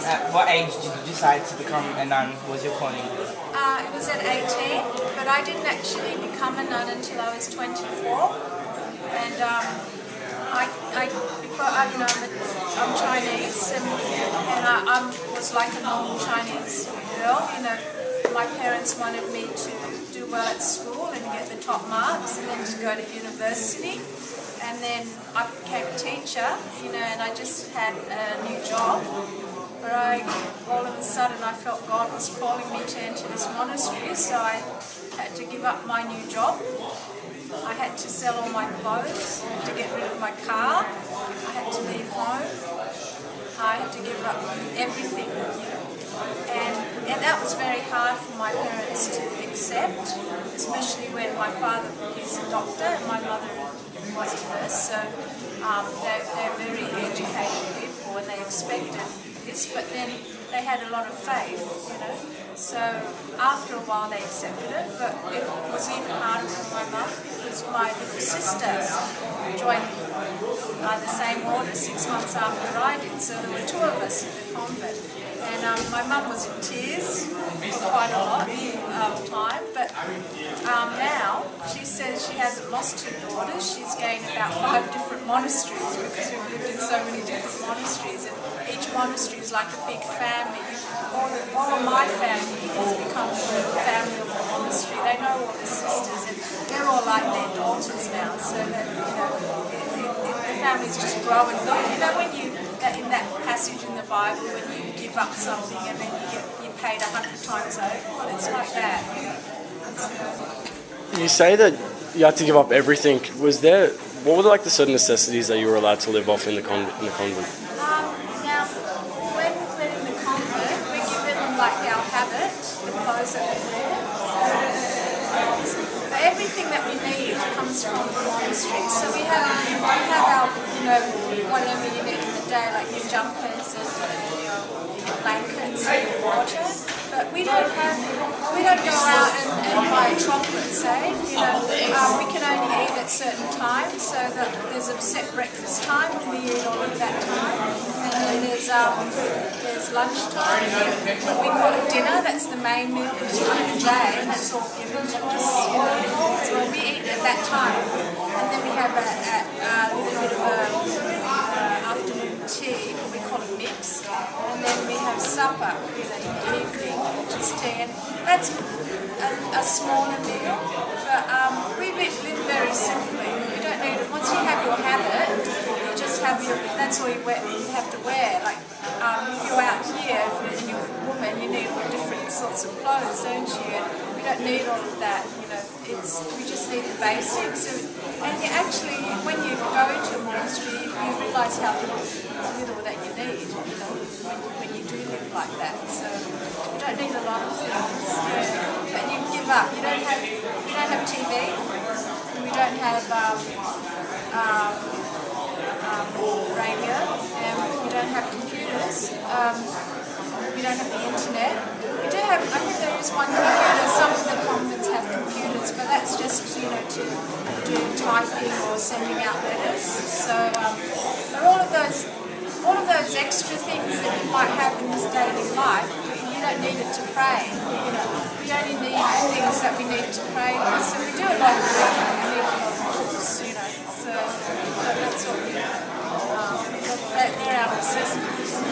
At what age did you decide to become a nun? Was your calling? It was at 18, but I didn't actually become a nun until I was 24. And I'm Chinese, and I was like a normal Chinese girl. You know, my parents wanted me to do well at school and get the top marks, and then to go to university. And then I became a teacher, you know, and I just had a new job. But all of a sudden I felt God was calling me to enter this monastery, so I had to give up my new job. I had to sell all my clothes, I had to get rid of my car, I had to leave home, I had to give up everything, you know. And that was very hard for my parents to accept, especially when my father is a doctor and my mother was a nurse, so they're very educated people and they expected this, but then they had a lot of faith, you know. So after a while they accepted it, but it was even harder for my mum because my little sister joined the same order 6 months after I did, so there were two of us in the convent. And my mum was in tears for quite a lot of time, but now she says she hasn't lost her daughters. She's gained about 5 different monasteries because we've lived in so many different monasteries, and each monastery is like a big family. All of my family has become the family of the monastery. They know all the sisters, and they're all like their daughters now. So that, you know, the family's just growing. You know, when you in that passage in the Bible when you give up something and then you paid 100 times over. Well, it's like that. You say that you had to give up everything. What were like the certain necessities that you were allowed to live off in the convent? Now, when we're in the convent, we're given like our habit, the clothes that we wear. But everything that we need comes from the monastery. So we have our, you know, whatever you need in the day, like your jumpers and your blankets and your water. But we don't go out and buy chocolate, say, you know. We can only eat at certain times, so that there's a set breakfast time and we eat all of that time. And then there's lunchtime, we call it dinner, that's the main meal of the day, and that's all given to us, you know. So we eat at that time. And then we have a little bit of afternoon tea, we call it mixed, and then we have supper, you know, in the evening, which is tea, and that's a smaller meal, but we live very simply. You don't need it. Once you have your habit, you just have that's all you have to wear. Like if you're out here and you're a woman, you need all different sorts of clothes, don't you? And we don't need all of that, you know. We just need the basics. And you actually, when you go into a monastery, you realise how little that you need, you know, when you do live like that. So you don't need a lot of things. But you give up. You don't have TV. We don't have radio. We don't have computers. We don't have the internet. We do have, I think there is one computer. Some of the convents have computers, but that's just, you know, to do typing or sending out letters. So, but all of those extra things that you might have in this daily life, you don't need it to pray. You know, we only need things that we need to pray with. So we do a lot of reading. We need a lot of books, you know. So that's what they're our necessities.